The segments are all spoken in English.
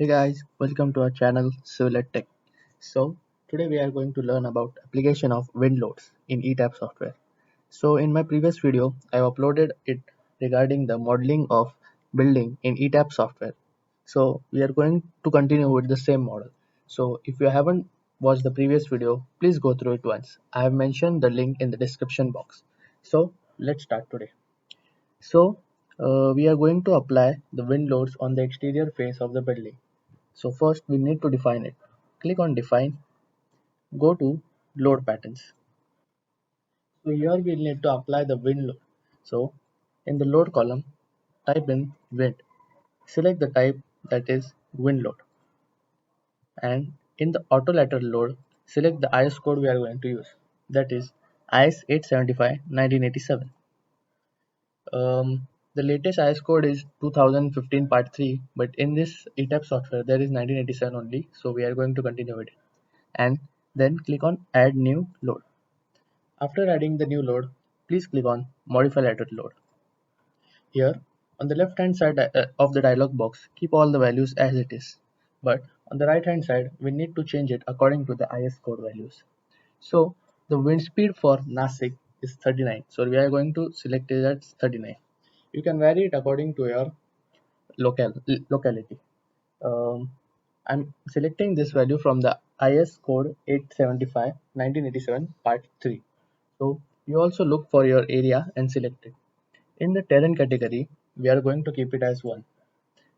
Hey guys, welcome to our channel Civil Tech. So today we are going to learn about application of wind loads in ETAP software. So in my previous video, I uploaded it regarding the modeling of building in ETAP software. So we are going to continue with the same model. So if you haven't watched the previous video, please go through it once. I have mentioned the link in the description box. So let's start today. So we are going to apply the wind loads on the exterior face of the building. So first we need to define it. Click on define, go to load patterns. So here we need to apply the wind load. So in the load column, type in wind. Select the type, that is wind load, and in the auto lateral load, select the IS code we are going to use, that is IS 875 1987. The latest IS code is 2015 part 3, but in this ETAP software there is 1987 only, so we are going to continue with it. And then click on add new load. After adding the new load, please click on modify lateral load. Here on the left hand side of the dialog box, keep all the values as it is, but on the right hand side we need to change it according to the IS code values. So the wind speed for Nasik is 39, so we are going to select it as 39. You can vary it according to your locality. um, I'm selecting this value from the IS code 875 1987 part 3. So you also look for your area and select it. In the terrain category, we are going to keep it as 1,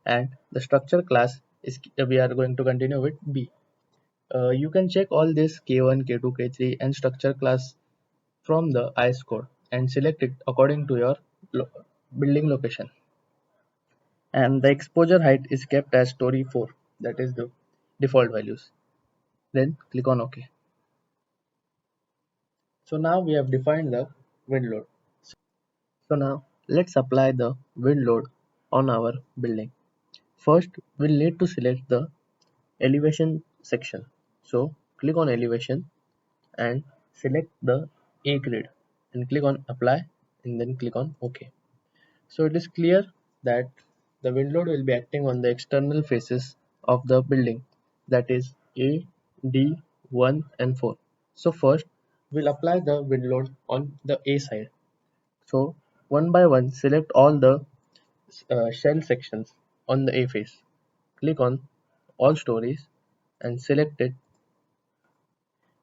and the structure class is we are going to continue with B. You can check all this K1, K2, K3 and structure class from the IS code and select it according to your lo- building location. And the exposure height is kept as story 4, that is the default values. Then click on OK. So now we have defined the wind load. So now let's apply the wind load on our building. First we'll need to select the elevation section. So click on elevation and select the A grid and click on apply and then click on OK. So it is clear that the wind load will be acting on the external faces of the building, that is A, D, 1 and 4. So first we'll apply the wind load on the A side. So one by one select all the shell sections on the A face. Click on all stories and select it.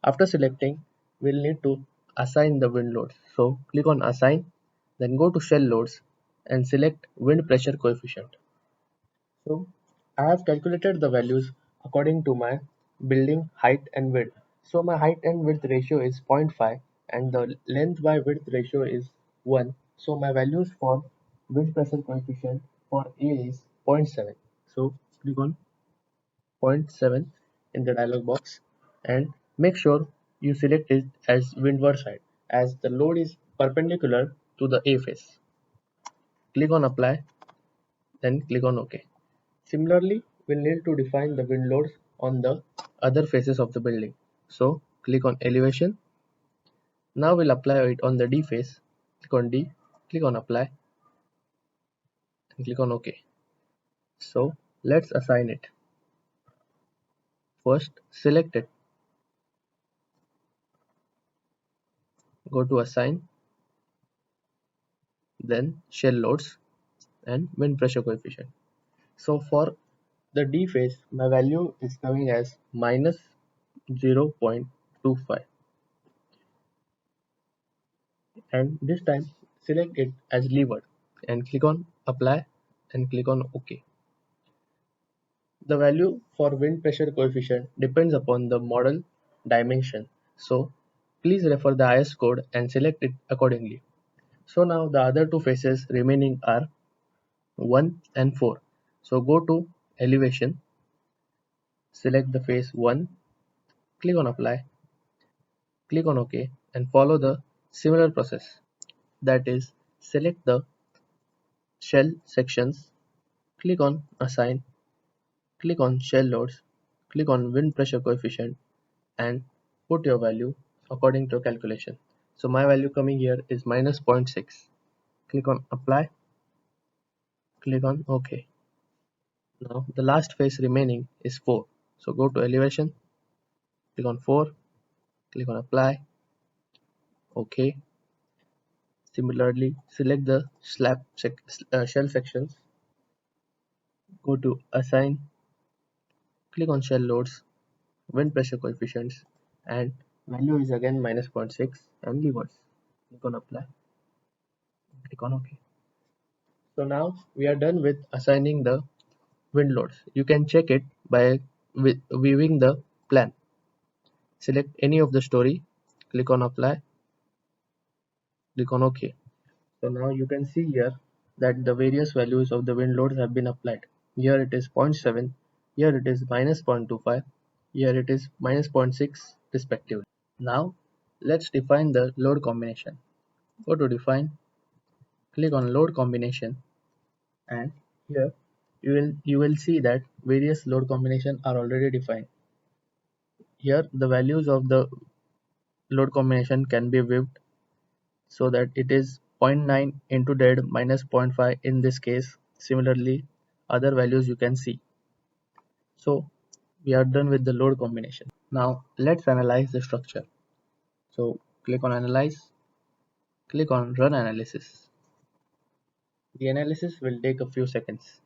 After selecting, we'll need to assign the wind loads. So click on assign, then go to shell loads and select wind pressure coefficient. So I have calculated the values according to my building height and width. So my height and width ratio is 0.5 and the length by width ratio is 1. So my values for wind pressure coefficient for A is zero point 0.7. So click on 0.7 in the dialog box and make sure you select it as windward side as the load is perpendicular to the A face. Click on apply, then click on OK. Similarly, we'll need to define the wind loads on the other faces of the building. So click on elevation. Now we'll apply it on the D face. Click on D, click on apply and click on OK. So let's assign it. First select it, go to assign, then shell loads and wind pressure coefficient. So for the D phase, my value is coming as minus 0.25, and this time select it as leeward and click on apply and click on OK. The value for wind pressure coefficient depends upon the model dimension, so please refer the IS code and select it accordingly. So now the other two faces remaining are 1 and 4. So go to elevation, select the face 1, click on apply, click on OK and follow the similar process, that is select the shell sections, click on assign, click on shell loads, click on wind pressure coefficient and put your value according to your calculation. So my value coming here is minus zero point 0.6. Click on apply, click on OK. Now the last phase remaining is 4. So go to elevation, click on 4, click on apply, OK. Similarly, select the shell sections, go to assign, click on shell loads, wind pressure coefficients, and value is again minus zero point 0.6 and levers. Click on apply, click on OK. So now we are done with assigning the wind loads. You can check it by viewing the plan. Select any of the story, click on apply, click on OK. So now you can see here that the various values of the wind loads have been applied. Here it is zero point 0.7, here it is minus 0.25, here it is minus zero point 0.6 respectively. Now let's define the load combination. Go to define, click on load combination, and here you will see that various load combination are already defined. Here the values of the load combination can be viewed so that it is zero point 0.9 into dead minus zero point 0.5 in this case. Similarly, other values you can see. So we are done with the load combination. Now let's analyze the structure. So click on analyze, click on run analysis. The analysis will take a few seconds.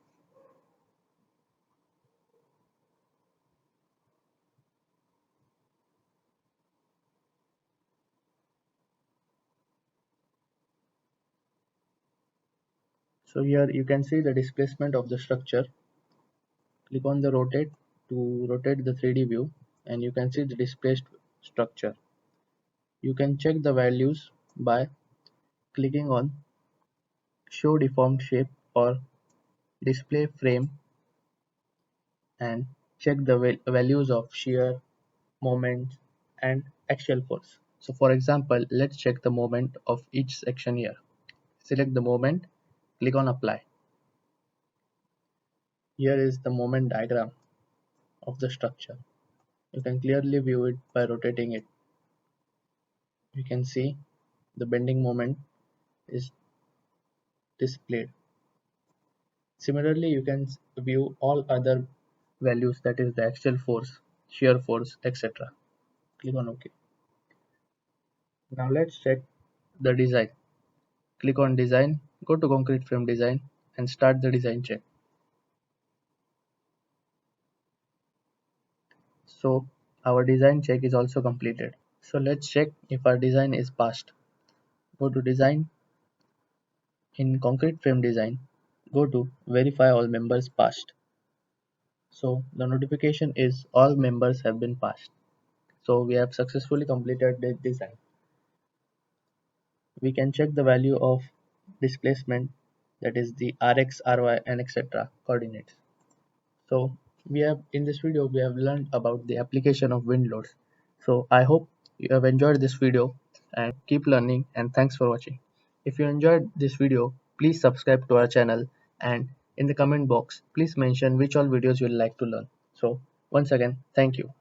So here you can see the displacement of the structure. Click on the rotate to rotate the 3D view, and you can see the displaced structure. You can check the values by clicking on show deformed shape or display frame and check the values of shear, moment, and axial force. So for example, let's check the moment of each section here. Select the moment, click on apply. Here is the moment diagram of the structure. You can clearly view it by rotating it. You can see the bending moment is displayed. Similarly, you can view all other values, that is the axial force, shear force, etc. Click on OK. Now let's check the design. Click on design, go to concrete frame design and start the design check. So our design check is also completed. So let's check if our design is passed. Go to design, in concrete frame design, go to verify all members passed. So the notification is all members have been passed. So we have successfully completed the design. We can check the value of displacement, that is the Rx, Ry and etc. coordinates. So we have in this video we have learned about the application of wind loads. So I hope you have enjoyed this video and keep learning, and thanks for watching. If you enjoyed this video, please subscribe to our channel, and in the comment box please mention which all videos you would like to learn. So once again, thank you.